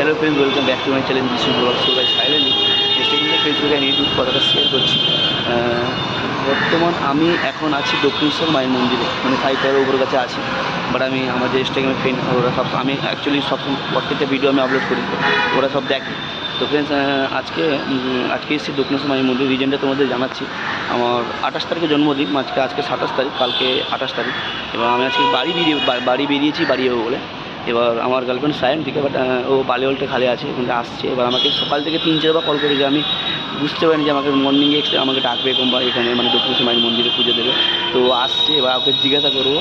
Hello friends, welcome back to my channel Bishu blog. So guys, finally ইনস্টাগ্রামে, ফেসবুকে and YouTube কথাটা share করছি। বর্তমান আমি এখন আছি দক্ষিণেশ্বর মায়ের মন্দিরে, মানে সাইকেলের উপর কাছে আছি। বাট আমি আমার যে ইনস্টাগ্রামের ফ্রেন্ড ওরা সব, আমি অ্যাকচুয়ালি সবসময় প্রত্যেকটা ভিডিও আমি আপলোড করি, ওরা সব দেখে। তো ফ্রেন্ডস, আজকে এসেছি দক্ষিণেশ্বর মায়ের মন্দির। রিজনটা তোমাদের জানাচ্ছি। আমার 28 তারিখে জন্মদিন, আজকে 27 তারিখ, কালকে 28 তারিখ। এবার আমি আজকে বাড়ি বেরিয়েছি বাড়ি যাবো বলে। এবার আমার গার্লফ্রেন্ড সায়েন থেকে, বাট ও বালিওলটা খালি আছে, ওখানে আসছে। এবার আমাকে সকাল থেকে 3-4 বার কল করেছে। আমি বুঝতে পারিনি যে আমাকে মর্নিংয়ে আমাকে ডাকবে বা এখানে মানে দক্ষিণেশ্বর মায়ের মন্দিরে পুজো দেবে। তো আসছে, এবার ওকে জিজ্ঞাসা করবো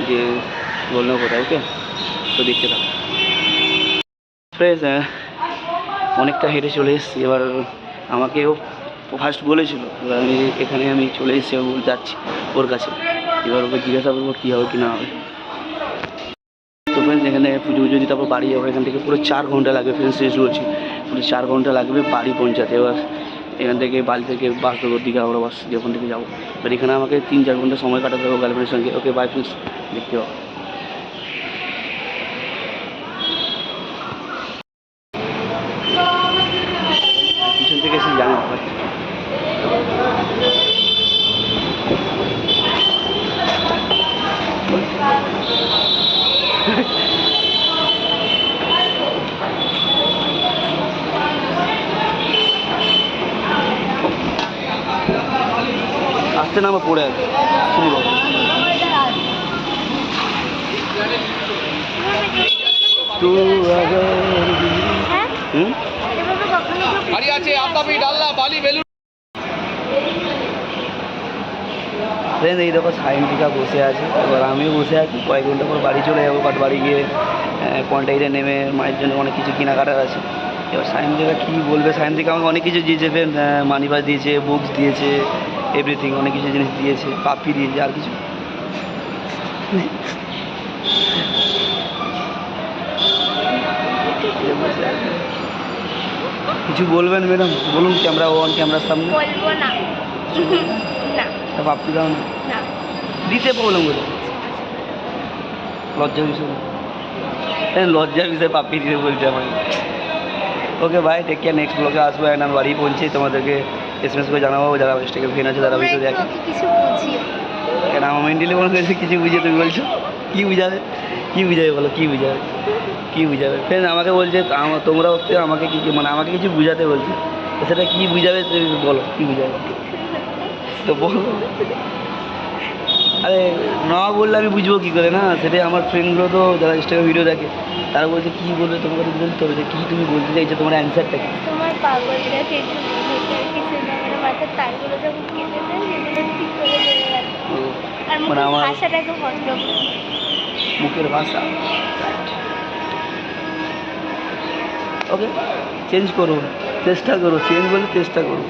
যে বললো কোথায়। ওকে, তো দেখতে থাকো ফ্রেন্ডস। অনেকটা হেঁটে চলে এসেছি। এবার আমাকেও ফার্স্ট বলেছিল, এবার আমি চলে এসেছি, যাচ্ছি ওর কাছে। এবার ওকে জিজ্ঞাসা করবো কী হবে কি না হবে। তো ফ্রেন্ডস, এখানে পুজো দিতে তারপর বাড়ি যাবো। এখান থেকে পুরো 4 ঘন্টা লাগবে ফ্রেন্ডস, শেষ বলছি, পুরো 4 ঘন্টা লাগবে বাড়ি পৌঁছাতে। এবার এখান থেকে বাড়ি থেকে বাস দেবো, দীঘা ওরা বাস যখন থেকে যাবো। এবার এখানে আমাকে 3-4 ঘন্টা সময় কাটাতে হবে গার্লফ্রেন্ডের সঙ্গে। ওকে, বাই ফ্রেন্ডস, দেখতে পাবো। পিছন থেকে এসে জানি আসতে না, আমার পড়ে আছে শুনি বল। তো ফ্রেন্ড, এই দেখো সাইন্টিকা বসে আছে। এবার আমিও বসে আছি, কয়েক ঘন্টা পর বাড়ি চলে যাবো। বাট বাড়ি গিয়ে কন্টাইনে নেমে মায়ের জন্য অনেক কিছু কেনাকাটার আছে। এবার সাইন্টিকা কী বলবে, সাইন্টিকা আমাকে অনেক কিছু দিয়েছে ফ্রেন্ড। মানি ব্যাগ দিয়েছে, বুকস দিয়েছে, এভরিথিং, অনেক কিছু জিনিস দিয়েছে, পাপি দিয়েছে, আর কিছু কিছু বলবেন ম্যাডাম? বলুন, ক্যামেরা অন, ক্যামেরার সামনে। বলবো না, পাপড়ি দাও না, দিতে প্রবলেম করে লজ্জার বিষয়, লজ্জার বিষয় পাপড়ি দিতে বলছে আমাকে। ওকে ভাই, টেক কেয়ার, নেক্সট ব্লগে আসবো। অ্যান্ড আমি বাড়ি পৌঁছে তোমাদেরকে SMS করে জানাবো। যারা ইনস্টাগ্রাম ফ্রেন্ড আছে তারা ভিডিও দেখে। কেন আমার মেন্টালি মনে করেছে কিছু বুঝিয়ে, তুমি বলছো কী বুঝাবে? কী বুঝাবে বলো, কী বুঝাবে? কী বুঝাবে ফ্রেন্ড? আমাকে বলছে তোমরা হচ্ছে আমাকে কী মানে আমাকে কিছু বুঝাতে বলছে। তো সেটা কী বুঝাবে তুমি বলো, কী বুঝাবে? তো বলো। আরে না বললে আমি বুঝবো কী করে? না, সেটাই আমার ফ্রেন্ডগুলো তো যারা ইনস্টাগ্রামে ভিডিও দেখে, তারা বলছে কী বলবে তোমাকে তো বলতে হবে যে কী তুমি বলতে চাইছো, তোমার অ্যান্সারটা কী। তোমার পাগলটা কিছু মাথার তারগুলো যখন কেটে যায় সেগুলো ঠিক করে দেবে। আর মানে আমার ভাষাটাকে ভদ্র, মুখের ভাষা। ওকে, চেঞ্জ করো, চেষ্টা করো, চেঞ্জ বলে চেষ্টা করো,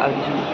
আর কিছু না।